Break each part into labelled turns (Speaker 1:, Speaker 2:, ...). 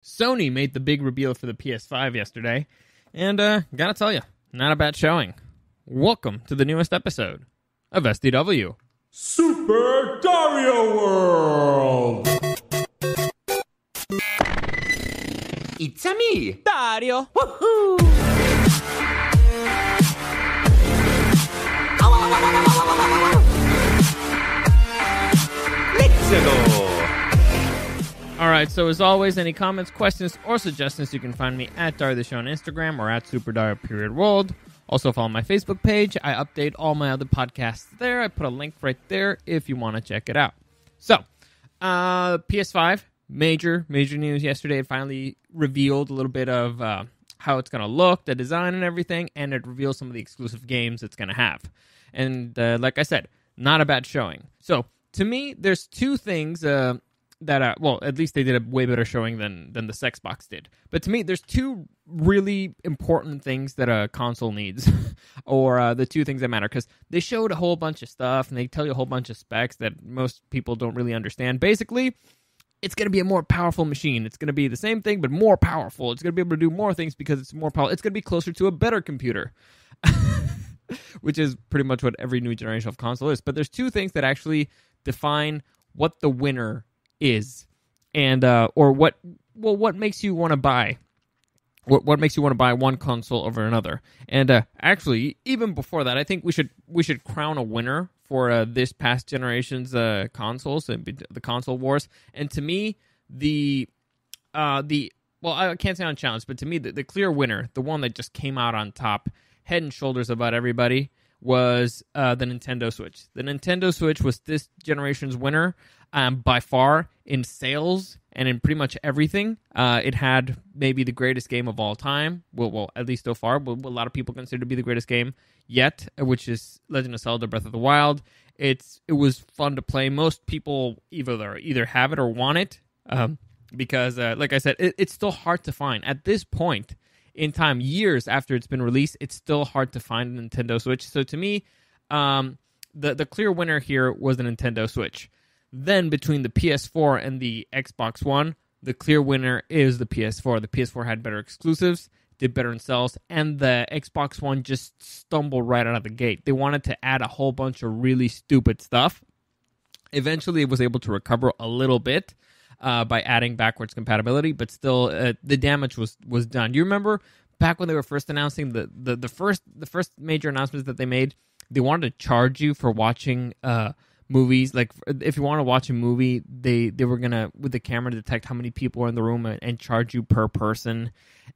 Speaker 1: Sony made the big reveal for the PS5 yesterday, and gotta tell you, not a bad showing. Welcome to the newest episode of SDW.
Speaker 2: Super Dario World!
Speaker 3: It's a me,
Speaker 1: Dario!
Speaker 3: Woohoo! Let's go!
Speaker 1: Alright, so as always, any comments, questions, or suggestions, you can find me at Dario the Show on Instagram or at SuperDario_World. Also follow my Facebook page. I update all my other podcasts there. I put a link right there if you want to check it out. So, PS5, major news yesterday. It finally revealed a little bit of how it's going to look, the design and everything, and it reveals some of the exclusive games it's going to have. And like I said, not a bad showing. So, to me, there's two things well, at least they did a way better showing than the Xbox did. But to me, there's two really important things that a console needs, or the two things that matter, because they showed a whole bunch of stuff, and they tell you a whole bunch of specs that most people don't really understand. Basically, it's going to be a more powerful machine. It's going to be the same thing, but more powerful. It's going to be able to do more things because it's more powerful. It's going to be closer to a better computer, which is pretty much what every new generation of console is. But there's two things that actually define what the winner is, and or what makes you want to buy what makes you want to buy one console over another. And actually, even before that, I think we should crown a winner for this past generation's consoles, the console wars. And to me, well, I can't say on challenge, but to me, the clear winner, the one that just came out on top, head and shoulders above everybody, was the Nintendo Switch. The Nintendo Switch was this generation's winner by far in sales and in pretty much everything. It had maybe the greatest game of all time. Well, at least so far, what a lot of people consider to be the greatest game yet, which is Legend of Zelda Breath of the Wild. It was fun to play. Most people either have it or want it because, like I said, it's still hard to find. At this point in time, years after it's been released, it's still hard to find a Nintendo Switch. So to me, the clear winner here was the Nintendo Switch. Then between the PS4 and the Xbox One, the clear winner is the PS4. The PS4 had better exclusives, did better in sales, and the Xbox One just stumbled right out of the gate. They wanted to add a whole bunch of really stupid stuff. Eventually, it was able to recover a little bit by adding backwards compatibility, but still, the damage was done. Do you remember back when they were first announcing the first major announcements that they made? They wanted to charge you for watching movies. Like, if you want to watch a movie, they were gonna, with the camera, detect how many people are in the room and charge you per person,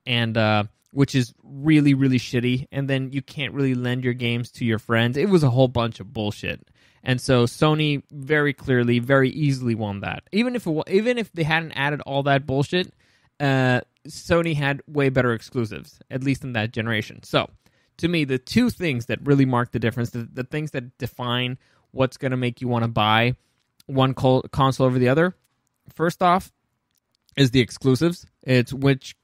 Speaker 1: and which is really, really shitty. And then you can't really lend your games to your friends. It was a whole bunch of bullshit. And so Sony very clearly, very easily won that. Even if they hadn't added all that bullshit, Sony had way better exclusives, at least in that generation. So, to me, the two things that really mark the difference, the things that define what's going to make you want to buy one console over the other, first off, is the exclusives. It's which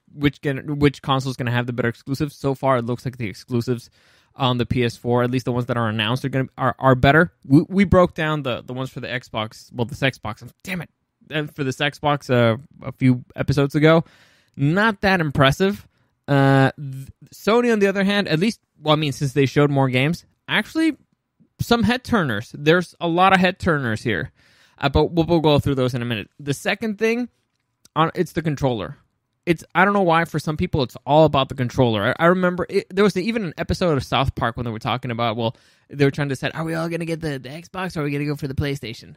Speaker 1: console is going to have the better exclusives. So far, it looks like the exclusives on the PS4, at least the ones that are announced, are better. We broke down the ones for the Xbox. Well, this Xbox, damn it, for this Xbox a few episodes ago. Not that impressive. Sony, on the other hand, at least, well, I mean, since they showed more games, actually, some head turners. There's a lot of head turners here, but we'll go through those in a minute. The second thing, it's the controller. I don't know why, for some people, it's all about the controller. I remember there was even an episode of South Park when they were talking about, well, they were trying to decide, are we all going to get the Xbox, or are we going to go for the PlayStation?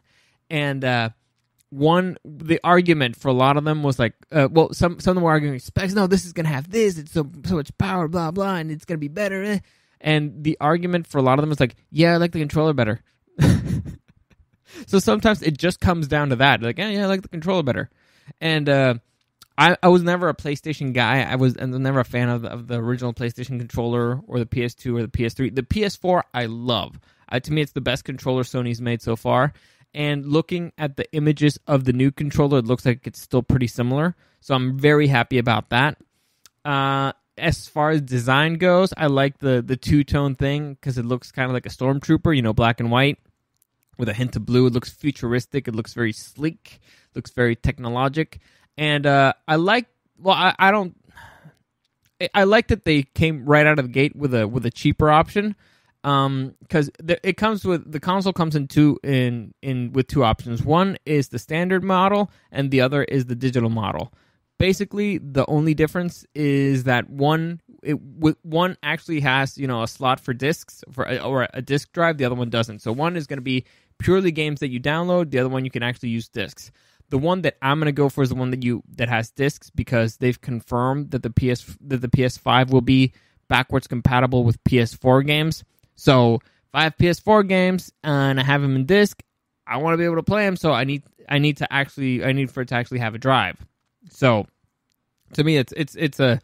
Speaker 1: And the argument for a lot of them was like, some of them were arguing specs. No, this is going to have this. It's so much power, blah, blah, and it's going to be better. And the argument for a lot of them is like, yeah, I like the controller better. So sometimes it just comes down to that. Like, yeah, I like the controller better. And I was never a PlayStation guy. I was never a fan of the original PlayStation controller or the PS2 or the PS3. The PS4 I love. To me, it's the best controller Sony's made so far. And looking at the images of the new controller, it looks like it's still pretty similar. So I'm very happy about that. As far as design goes, I like the two-tone thing because it looks kind of like a Stormtrooper, black and white with a hint of blue. It looks futuristic. It looks very sleek. Looks very technologic. And I like I don't. I like that they came right out of the gate with a cheaper option, because it comes with the console comes with two options. One is the standard model, and the other is the digital model. Basically, the only difference is that one actually has a slot for discs or a disc drive. The other one doesn't. So one is going to be purely games that you download. The other one you can actually use discs. The one that I'm going to go for is the one that has discs, because they've confirmed that the PS5 will be backwards compatible with PS4 games. So if I have PS4 games and I have them in disc, I want to be able to play them. So I need for it to actually have a drive. So to me, it's a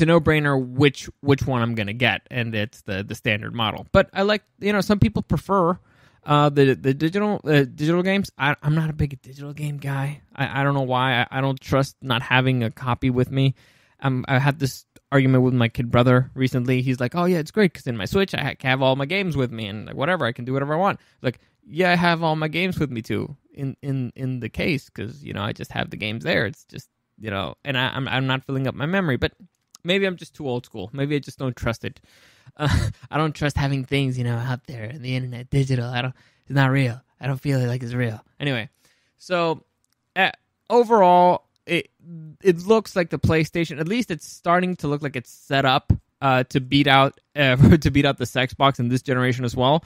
Speaker 1: no-brainer which one I'm going to get, and it's the standard model. But I like, some people prefer the digital games. I'm not a big digital game guy. I don't know why. I don't trust not having a copy with me. I had this argument with my kid brother recently. He's like, "Oh yeah, it's great because in my Switch I have all my games with me, and whatever, I can do whatever I want." Like, yeah, I have all my games with me too in the case, because I just have the games there. It's just and I'm not filling up my memory. But maybe I'm just too old school. Maybe I just don't trust it. I don't trust having things out there in the internet, digital. It's not real. I don't feel like it's real. Anyway, so overall, it looks like the PlayStation. At least it's starting to look like it's set up to beat out the Xbox in this generation as well.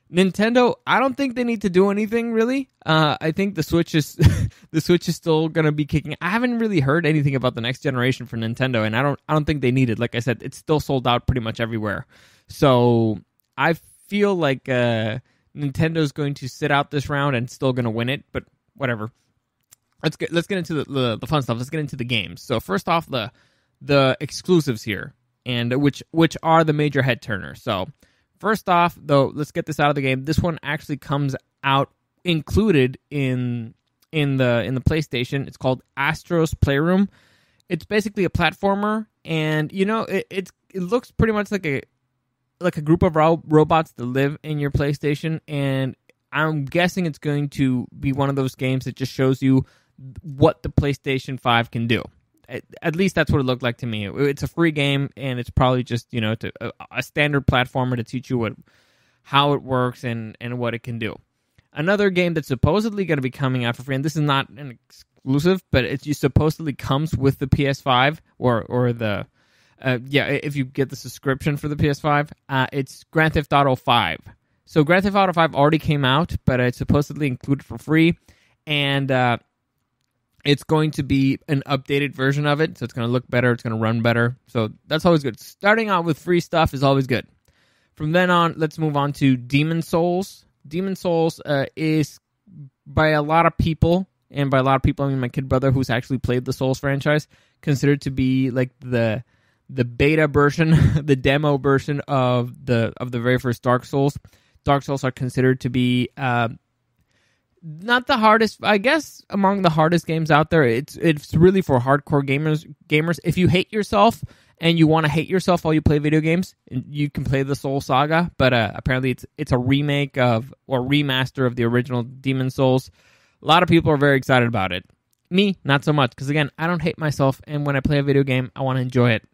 Speaker 1: Nintendo, I don't think they need to do anything really. I think the Switch is still gonna be kicking. I haven't really heard anything about the next generation for Nintendo, and I don't think they need it. Like I said, it's still sold out pretty much everywhere. So I feel like Nintendo's going to sit out this round and still gonna win it. But whatever. Let's get into the fun stuff. Let's get into the games. So first off, the exclusives here, and which are the major head turners. So first off, though, let's get this out of the game. This one actually comes out included in the PlayStation. It's called Astro's Playroom. It's basically a platformer, and it looks pretty much like a group of robots that live in your PlayStation. And I'm guessing it's going to be one of those games that just shows you what the PlayStation 5 can do. At least that's what it looked like to me. It's a free game, and it's probably just a standard platformer to teach you how it works and what it can do. Another game that's supposedly going to be coming out for free, and this is not an exclusive, but it supposedly comes with the PS5 or the if you get the subscription for the PS5, it's Grand Theft Auto 5. So Grand Theft Auto 5 already came out, but it's supposedly included for free, and it's going to be an updated version of it, so it's going to look better, it's going to run better. So that's always good. Starting out with free stuff is always good. From then on, let's move on to Demon Souls. Demon Souls is, by a lot of people, and by a lot of people I mean my kid brother who's actually played the Souls franchise, considered to be like the beta version, the demo version of the very first Dark Souls. Dark Souls are considered to be not the hardest, I guess, among the hardest games out there. It's really for hardcore gamers. If you hate yourself and you want to hate yourself while you play video games, you can play the Soul Saga. But apparently, it's a remake of or remaster of the original Demon Souls. A lot of people are very excited about it. Me, not so much, because again, I don't hate myself, and when I play a video game, I want to enjoy it.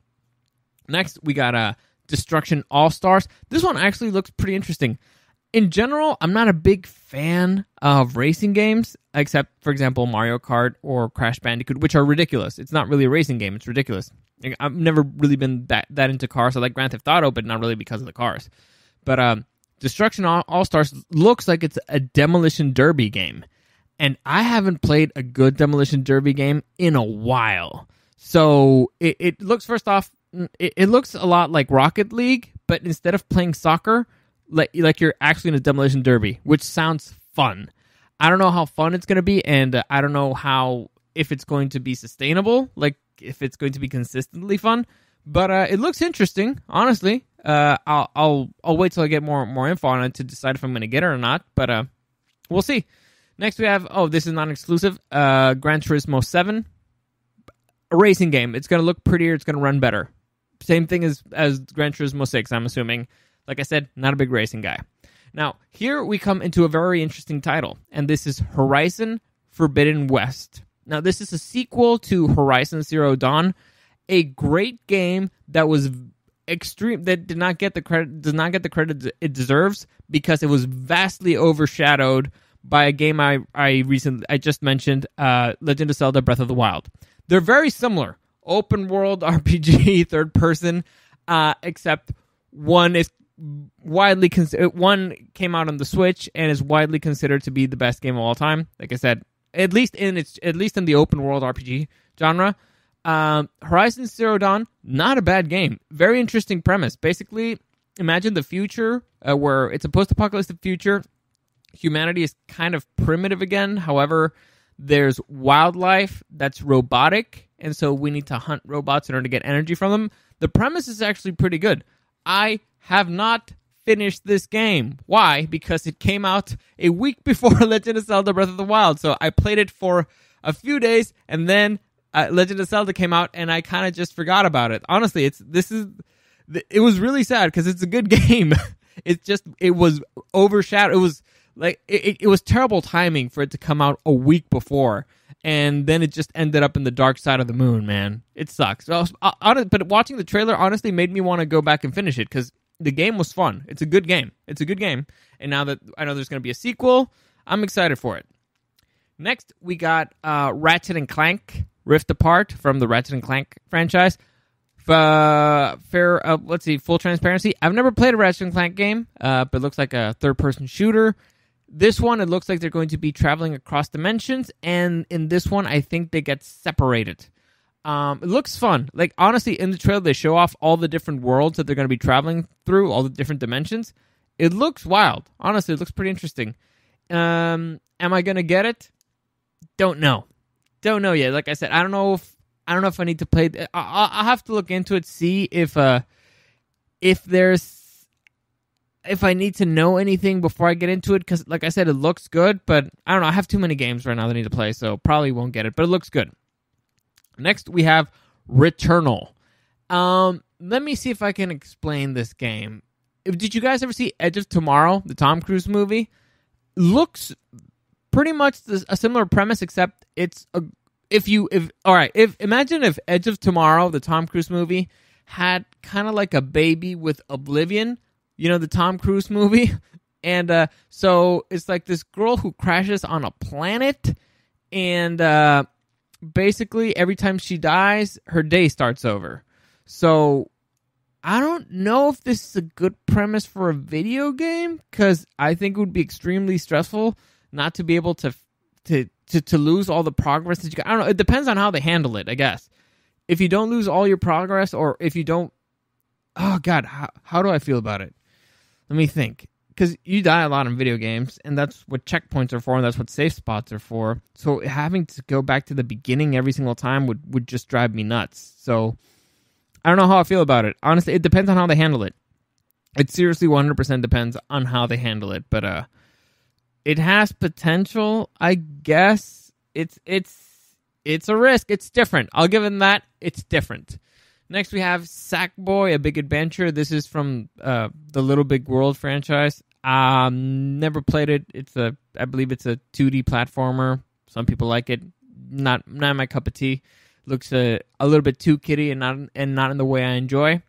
Speaker 1: Next, we got Destruction All-Stars. This one actually looks pretty interesting. In general, I'm not a big fan of racing games, except, for example, Mario Kart or Crash Bandicoot, which are ridiculous. It's not really a racing game. It's ridiculous. I've never really been that into cars. I like Grand Theft Auto, but not really because of the cars. But Destruction All-Stars looks like it's a Demolition Derby game. And I haven't played a good Demolition Derby game in a while. So it looks, first off, it looks a lot like Rocket League, but instead of playing soccer, like you're actually in a Demolition Derby, which sounds fun. I don't know how fun it's going to be, and I don't know if it's going to be sustainable, like if it's going to be consistently fun. But it looks interesting, honestly. I'll wait till I get more info on it to decide if I'm going to get it or not. But we'll see. Next we have, this is not exclusive, Gran Turismo 7, a racing game. It's going to look prettier. It's going to run better. Same thing as Gran Turismo 6, I'm assuming. Like I said, not a big racing guy. Now, here we come into a very interesting title, and this is Horizon Forbidden West. Now, this is a sequel to Horizon Zero Dawn, a great game that was extreme, that does not get the credit it deserves, because it was vastly overshadowed by a game I just mentioned, Legend of Zelda Breath of the Wild. They're very similar. Open world RPG, third person, except one is widely one came out on the Switch and is widely considered to be the best game of all time. Like I said, at least in the open world RPG genre. Horizon Zero Dawn, not a bad game. Very interesting premise. Basically, imagine the future where it's a post-apocalyptic future. Humanity is kind of primitive again. However, there's wildlife that's robotic, and so we need to hunt robots in order to get energy from them. The premise is actually pretty good. I have not finished this game. Why? Because it came out a week before Legend of Zelda Breath of the Wild. So I played it for a few days, and then Legend of Zelda came out, and I kind of just forgot about it. Honestly, it was really sad because it's a good game. It was overshadowed. It was like it was terrible timing for it to come out a week before, and then it just ended up in the dark side of the moon. Man, it sucks. But watching the trailer honestly made me want to go back and finish it because the game was fun. It's a good game. And now that I know there's going to be a sequel, I'm excited for it. Next, we got Ratchet and Clank Rift Apart from the Ratchet and Clank franchise. Let's see, full transparency. I've never played a Ratchet and Clank game, but it looks like a third-person shooter. This one, it looks like they're going to be traveling across dimensions, and in this one, I think they get separated. It looks fun. Like, honestly, in the trailer, they show off all the different worlds that they're going to be traveling through, all the different dimensions. It looks wild. Honestly, it looks pretty interesting. Am I going to get it? Don't know yet. Like I said, I don't know if I need to play. I'll have to look into it, see if I need to know anything before I get into it. Because, like I said, it looks good, but I don't know. I have too many games right now that I need to play, so probably won't get it. But it looks good. Next, we have Returnal. Let me see if I can explain this game. Did you guys ever see Edge of Tomorrow, the Tom Cruise movie? Looks pretty much a similar premise, except it's imagine if Edge of Tomorrow, the Tom Cruise movie, had kind of like a baby with Oblivion, the Tom Cruise movie, and so it's like this girl who crashes on a planet, and basically every time she dies, her day starts over. So I don't know if this is a good premise for a video game, because I think it would be extremely stressful not to be able to lose all the progress that you got. I don't know. It depends on how they handle it, I guess. If you don't lose all your progress, or if you don't... Oh, God, how do I feel about it? Let me think. Because you die a lot in video games, and that's what checkpoints are for, and that's what safe spots are for. So having to go back to the beginning every single time would just drive me nuts. So I don't know how I feel about it. Honestly, it depends on how they handle it. It seriously 100% depends on how they handle it. But it has potential, I guess. It's a risk. It's different. I'll give them that. It's different. Next, we have Sackboy: A Big Adventure. This is from the Little Big World franchise. Never played it. I believe it's a 2D platformer. Some people like it. Not my cup of tea. Looks a little bit too kiddie and not in the way I enjoy.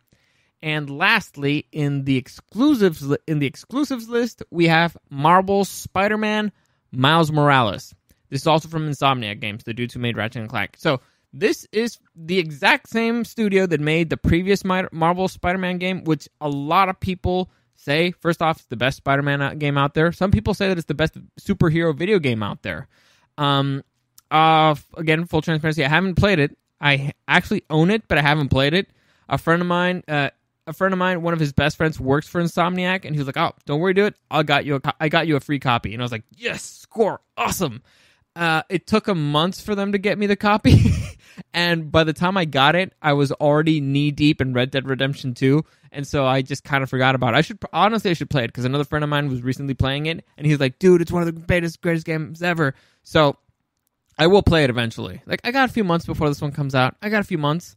Speaker 1: And lastly, in the exclusives list, we have Marvel's Spider-Man: Miles Morales. This is also from Insomniac Games, the dudes who made Ratchet and Clank. So this is the exact same studio that made the previous Marvel Spider-Man game, which a lot of people say, first off, it's the best Spider-Man game out there. Some people say that it's the best superhero video game out there. Again, full transparency, I haven't played it. I actually own it, but I haven't played it. A friend of mine, one of his best friends works for Insomniac, and he was like, "Oh, don't worry, do it. I got you a free copy." And I was like, "Yes, score, awesome." It took a month for them to get me the copy, and by the time I got it, I was already knee deep in Red Dead Redemption 2, and so I just kind of forgot about it. I should play it, because another friend of mine was recently playing it, and he's like, "Dude, it's one of the greatest games ever." So I will play it eventually. Like, I got a few months before this one comes out. I got a few months.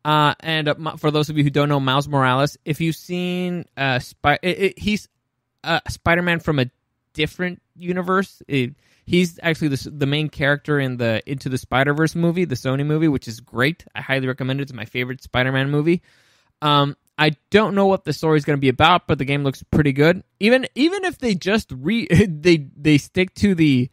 Speaker 1: For those of you who don't know Miles Morales, if you've seen he's Spider-Man from a different universe. He's actually the main character in the Into the Spider-Verse movie, the Sony movie, which is great. I highly recommend it. It's my favorite Spider-Man movie. I don't know what the story is going to be about, but the game looks pretty good. Even if they just they stick to the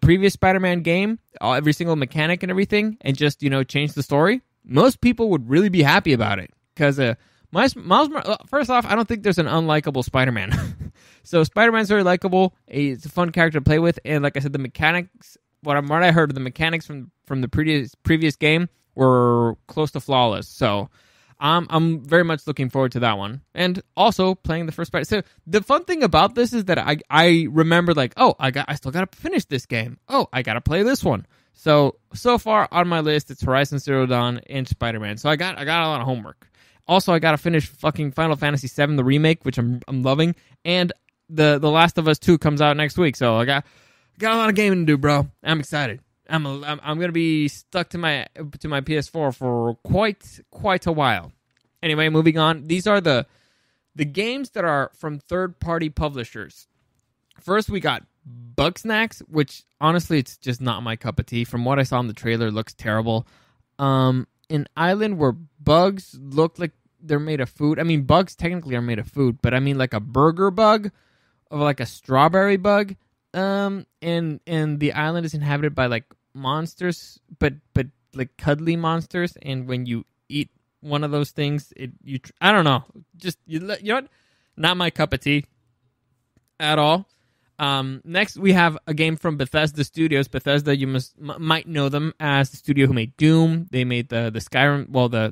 Speaker 1: previous Spider-Man game, every single mechanic and everything, and just change the story, most people would really be happy about it. Because first off, I don't think there's an unlikable Spider-Man. So Spider-Man's very likable. It's a fun character to play with, and like I said, the mechanics. What I heard, the mechanics from the previous game were close to flawless. So I'm very much looking forward to that one, and also playing the first Spider. So the fun thing about this is that I remember I still gotta finish this game. Oh, I gotta play this one. So far on my list, it's Horizon Zero Dawn and Spider-Man. So I got a lot of homework. Also, I gotta finish fucking Final Fantasy VII, the remake, which I'm loving, and the Last of Us 2 comes out next week. So I got a lot of gaming to do, bro. I'm excited. I'm gonna be stuck to my PS4 for quite a while. Anyway, moving on. These are the games that are from third-party publishers. First, we got Bugsnax, which honestly, it's just not my cup of tea. From what I saw in the trailer, it looks terrible. An island where bugs look like they're made of food. I mean, bugs technically are made of food, but I mean like a burger bug or like a strawberry bug. And the island is inhabited by like monsters, but like cuddly monsters. And when you eat one of those things, I don't know. Just you know what? Not my cup of tea at all. Next, we have a game from Bethesda Studios. Bethesda, you might know them as the studio who made Doom. They made the Skyrim,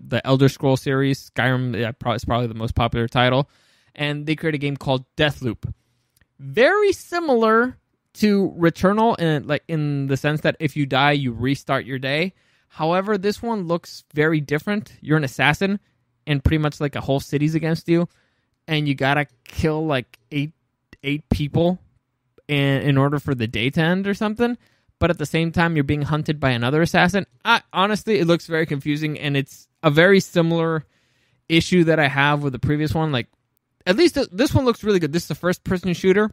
Speaker 1: the Elder Scrolls series. Skyrim is probably the most popular title. And they created a game called Deathloop. Very similar to Returnal in the sense that if you die, you restart your day. However, this one looks very different. You're an assassin, and pretty much like a whole city's against you. And you gotta kill like eight people in order for the day to end or something, but at the same time you're being hunted by another assassin. Honestly, it looks very confusing, and it's a very similar issue that I have with the previous one. Like, at least this one looks really good. This is a first-person shooter.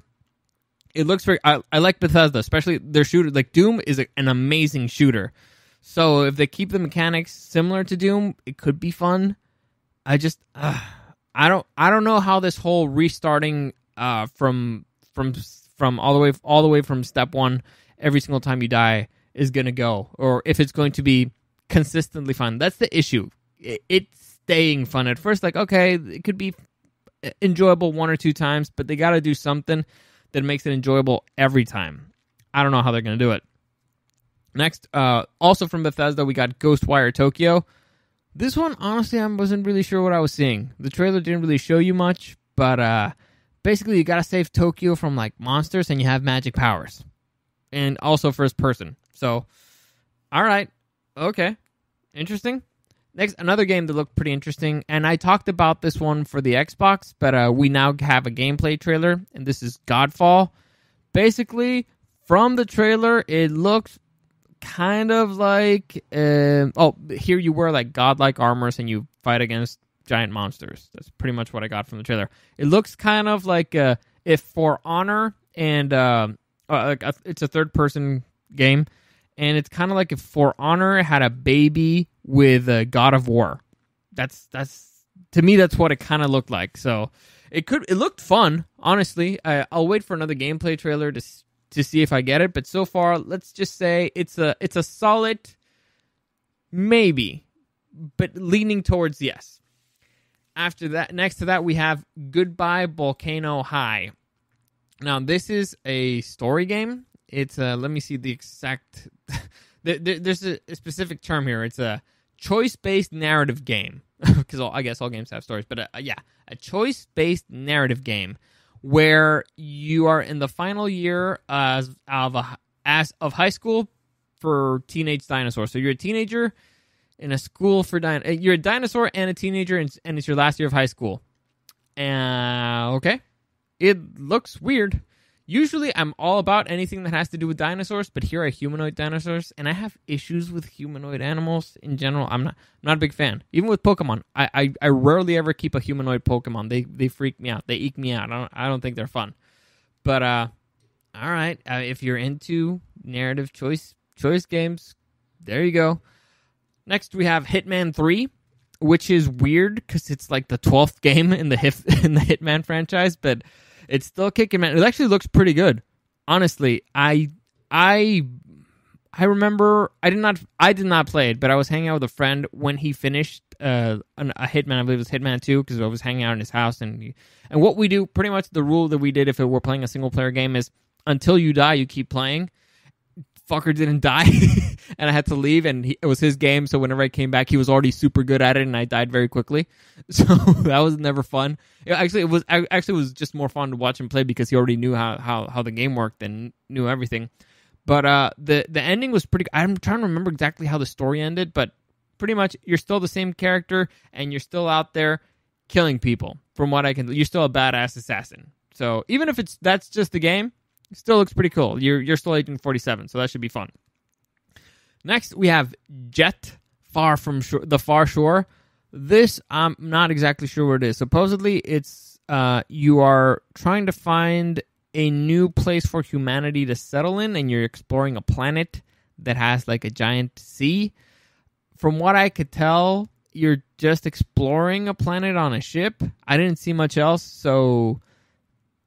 Speaker 1: It looks very... I like Bethesda, especially their shooter. Like, Doom is an amazing shooter. So if they keep the mechanics similar to Doom, it could be fun. I just... I don't know how this whole restarting from all the way from step one every single time you die is going to go, or if it's going to be consistently fun. That's the issue. It's staying fun at first. Like, okay, it could be enjoyable one or two times, but they got to do something that makes it enjoyable every time. I don't know how they're going to do it. Next, also from Bethesda, we got Ghostwire Tokyo. This one, honestly, I wasn't really sure what I was seeing. The trailer didn't really show you much, but basically, you gotta save Tokyo from like monsters, and you have magic powers, and also first person. So, all right, okay, interesting. Next, another game that looked pretty interesting, and I talked about this one for the Xbox, but we now have a gameplay trailer, and this is Godfall. Basically, from the trailer, it looks kind of like here you wear like godlike armors, and you fight against giant monsters. That's pretty much what I got from the trailer. It looks kind of like if For Honor and it's a third-person game, and it's kind of like if For Honor had a baby with God of War. That's to me, that's what it kind of looked like. So it looked fun, honestly. I'll wait for another gameplay trailer to see if I get it. But so far, let's just say it's a solid maybe, but leaning towards yes. After that, next to that, we have Goodbye Volcano High. Now, this is a story game. It's let me see the exact... There's a specific term here. It's a choice-based narrative game. Because I guess all games have stories. But a choice-based narrative game where you are in the final year of high school for teenage dinosaurs. So you're a teenager in a school for you're a dinosaur and a teenager, and it's your last year of high school. Okay. It looks weird. Usually, I'm all about anything that has to do with dinosaurs, but here are humanoid dinosaurs, and I have issues with humanoid animals in general. I'm not a big fan. Even with Pokemon, I rarely ever keep a humanoid Pokemon. They freak me out. They eke me out. I don't think they're fun. But All right. If you're into narrative choice games, there you go. Next, we have Hitman 3, which is weird because it's like the 12th game in the Hitman franchise, but it's still kicking, man. It actually looks pretty good. Honestly, I remember I did not play it, but I was hanging out with a friend when he finished a Hitman. I believe it was Hitman 2 because I was hanging out in his house, and what we do, pretty much the rule that we did if we're playing a single player game is until you die, you keep playing. Fucker didn't die, and I had to leave, and it was his game, so whenever I came back, he was already super good at it, and I died very quickly. So that was never fun. It was just more fun to watch him play because he already knew how the game worked and knew everything. But the ending was pretty. I'm trying to remember exactly how the story ended, but pretty much you're still the same character, and you're still out there killing people. From what I can, you're still a badass assassin. So even if that's just the game. It still looks pretty cool. You're still Agent 47, so that should be fun. Next, we have Jet, the Far Shore. This, I'm not exactly sure what it is. Supposedly, it's you are trying to find a new place for humanity to settle in, and you're exploring a planet that has like a giant sea. From what I could tell, you're just exploring a planet on a ship. I didn't see much else, so...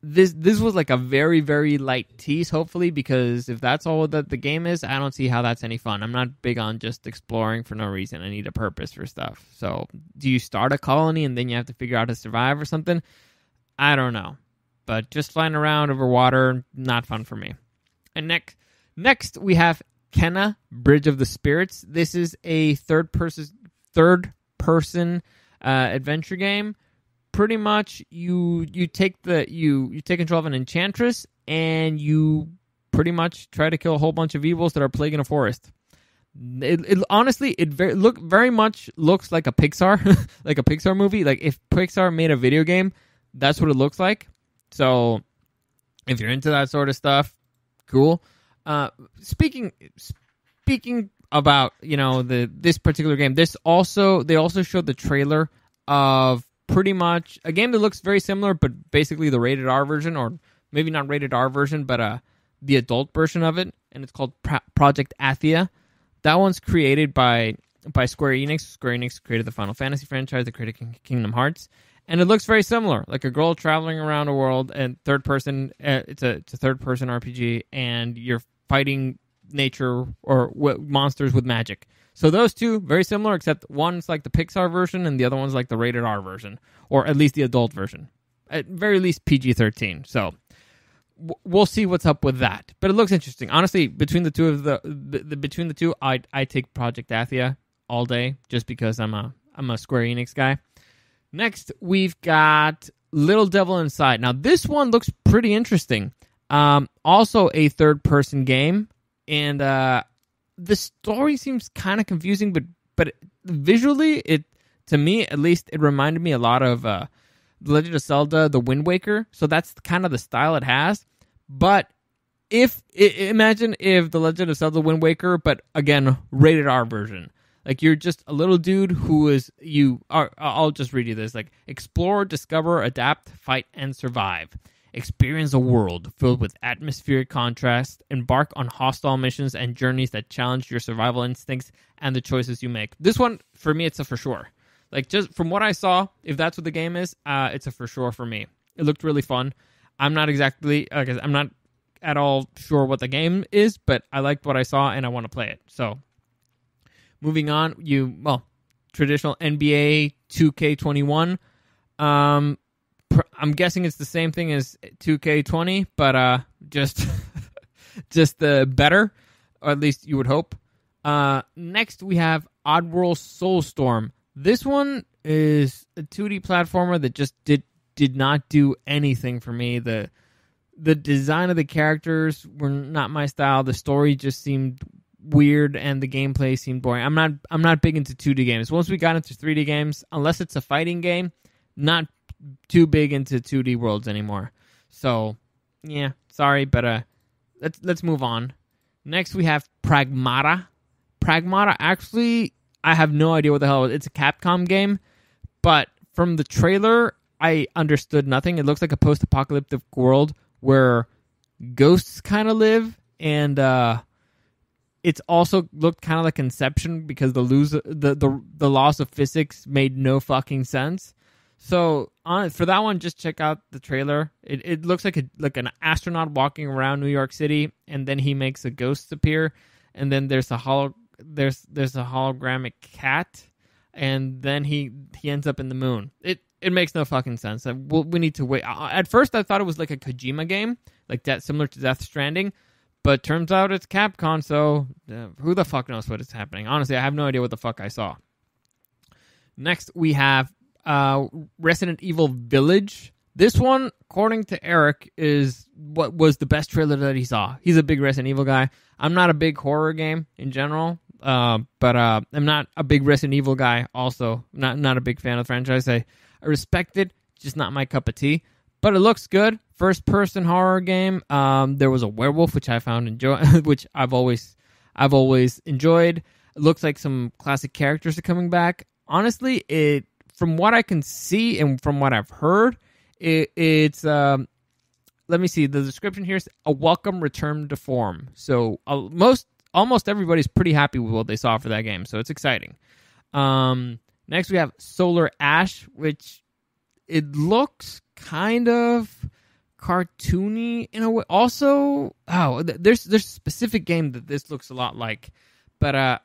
Speaker 1: This was like a very, very light tease, hopefully, because if that's all that the game is, I don't see how that's any fun. I'm not big on just exploring for no reason. I need a purpose for stuff. So, do you start a colony and then you have to figure out how to survive or something? I don't know. But just flying around over water, not fun for me. And next we have Kenna, Bridge of the Spirits. This is a third-person adventure game. Pretty much, you take control of an enchantress, and you pretty much try to kill a whole bunch of evils that are plaguing a forest. Honestly, very much looks like a Pixar, like a Pixar movie. Like if Pixar made a video game, that's what it looks like. So, if you're into that sort of stuff, cool. Speaking about this particular game, they also showed the trailer of. Pretty much a game that looks very similar, but basically the rated R version, or maybe not rated R version, but the adult version of it, and it's called Project Athia. That one's created by Square Enix. Square Enix created the Final Fantasy franchise, they created Kingdom Hearts, and it looks very similar, like a girl traveling around a world, and third person. It's a third person RPG, and you're fighting nature or monsters with magic. So those two, very similar, except one's like the Pixar version and the other one's like the rated R version, or at least the adult version. At very least PG-13. So we'll see what's up with that. But it looks interesting. Honestly, between the two, I take Project Athia all day just because I'm a Square Enix guy. Next, we've got Little Devil Inside. Now, this one looks pretty interesting. Also a third-person game, and the story seems kind of confusing, but visually, to me at least, it reminded me a lot of The Legend of Zelda: The Wind Waker. So that's kind of the style it has. But imagine if The Legend of Zelda: Wind Waker, but again, rated R version. Like you're just a little dude I'll just read you this. Like explore, discover, adapt, fight, and survive. Experience a world filled with atmospheric contrast. Embark on hostile missions and journeys that challenge your survival instincts and the choices you make. This one, for me, it's a for sure. Like, just from what I saw, if that's what the game is, it's a for sure for me. It looked really fun. I'm not at all sure what the game is, but I liked what I saw, and I want to play it. So, moving on, traditional NBA 2K21. I'm guessing it's the same thing as 2K20, but just better, or at least you would hope. Next, we have Oddworld Soulstorm. This one is a 2D platformer that just did not do anything for me. The design of the characters were not my style. The story just seemed weird, and the gameplay seemed boring. I'm not big into 2D games. Once we got into 3D games, unless it's a fighting game, not too big into 2D worlds anymore. So, yeah, sorry, but let's move on. Next, we have Pragmata. Pragmata, actually, I have no idea what the hell it is. It's a Capcom game, but from the trailer, I understood nothing. It looks like a post-apocalyptic world where ghosts kind of live, and it's also looked kind of like Inception because the loss of physics made no fucking sense. So for that one, just check out the trailer. It looks like an astronaut walking around New York City, and then he makes a ghost appear, and then there's a hologramic cat, and then he ends up in the moon. It makes no fucking sense. We need to wait. At first, I thought it was like a Kojima game, like that, similar to Death Stranding, but turns out it's Capcom. So who the fuck knows what is happening? Honestly, I have no idea what the fuck I saw. Next, we have Resident Evil Village. This one, according to Eric, is what was the best trailer that he saw. He's a big Resident Evil guy. I'm not a big horror game in general, but I'm not a big Resident Evil guy also. Not a big fan of the franchise. I respect it, just not my cup of tea. But it looks good. First-person horror game. There was a werewolf, which I found which I've always enjoyed. It looks like some classic characters are coming back. Honestly, from what I can see and from what I've heard, it's let me see. The description here is a welcome return to form. So almost everybody's pretty happy with what they saw for that game. So it's exciting. Next we have Solar Ash, which it looks kind of cartoony in a way. Also, there's a specific game that this looks a lot like, but I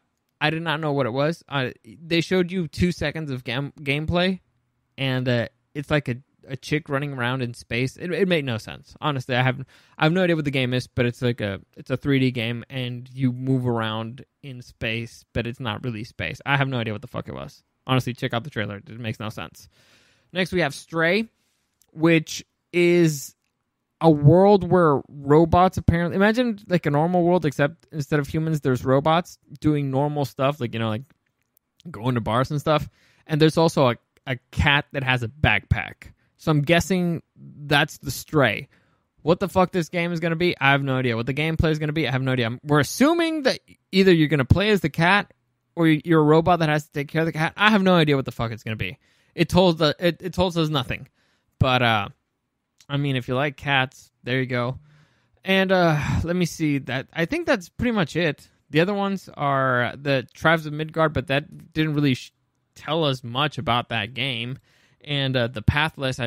Speaker 1: did not know what it was. They showed you 2 seconds of gameplay, and it's like a chick running around in space. It made no sense. Honestly, I have no idea what the game is, but it's a 3D game, and you move around in space, but it's not really space. I have no idea what the fuck it was. Honestly, check out the trailer. It makes no sense. Next, we have Stray, which is a world where robots apparently... Imagine like a normal world, except instead of humans, there's robots doing normal stuff, like going to bars and stuff. And there's also a cat that has a backpack. So I'm guessing that's the Stray. What the fuck this game is going to be, I have no idea. What the gameplay is going to be, I have no idea. We're assuming that either you're going to play as the cat or you're a robot that has to take care of the cat. I have no idea what the fuck it's going to be. It told us nothing. But, I mean, if you like cats, there you go. And let me see. I think that's pretty much it. The other ones are the Tribes of Midgard, but that didn't really tell us much about that game. And the Pathless,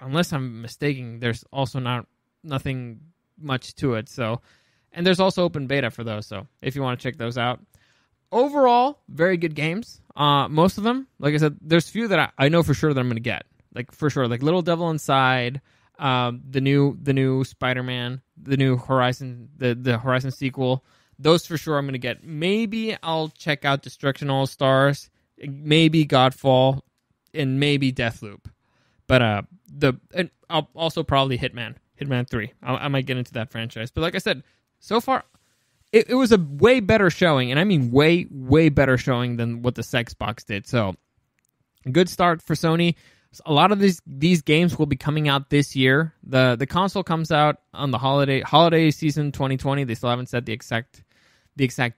Speaker 1: unless I'm mistaken, there's also nothing much to it. So, and there's also open beta for those. So if you want to check those out. Overall, very good games. Most of them, like I said, there's few that I know for sure that I'm going to get. Like for sure, like Little Devil Inside, the new Spider-Man, the new Horizon, the Horizon sequel. Those for sure I'm going to get. Maybe I'll check out Destruction All Stars, maybe Godfall, and maybe Deathloop. But and I'll also probably Hitman 3. I might get into that franchise. But like I said, so far it was a way better showing, and I mean way, way better showing than what the Xbox did. So good start for Sony. A lot of these games will be coming out this year. The console comes out on the holiday season 2020. They still haven't set the exact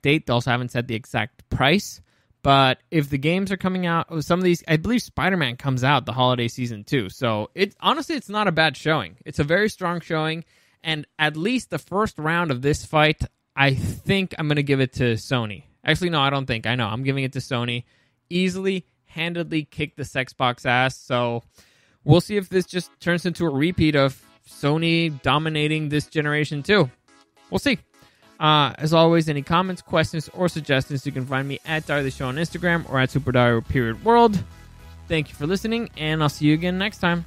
Speaker 1: date. They also haven't set the exact price. But if the games are coming out, some of these, I believe Spider-Man comes out the holiday season too. So honestly, it's not a bad showing. It's a very strong showing, and at least the first round of this fight, I think I'm going to give it to Sony. Actually, no, I don't think. I know. I'm giving it to Sony. Easily, handedly kicked the Xbox ass. So we'll see if this just turns into a repeat of Sony dominating this generation too. We'll see. As always, any comments, questions, or suggestions, you can find me at Dario the Show on Instagram or at SuperDario_World. Thank you for listening, and I'll see you again next time.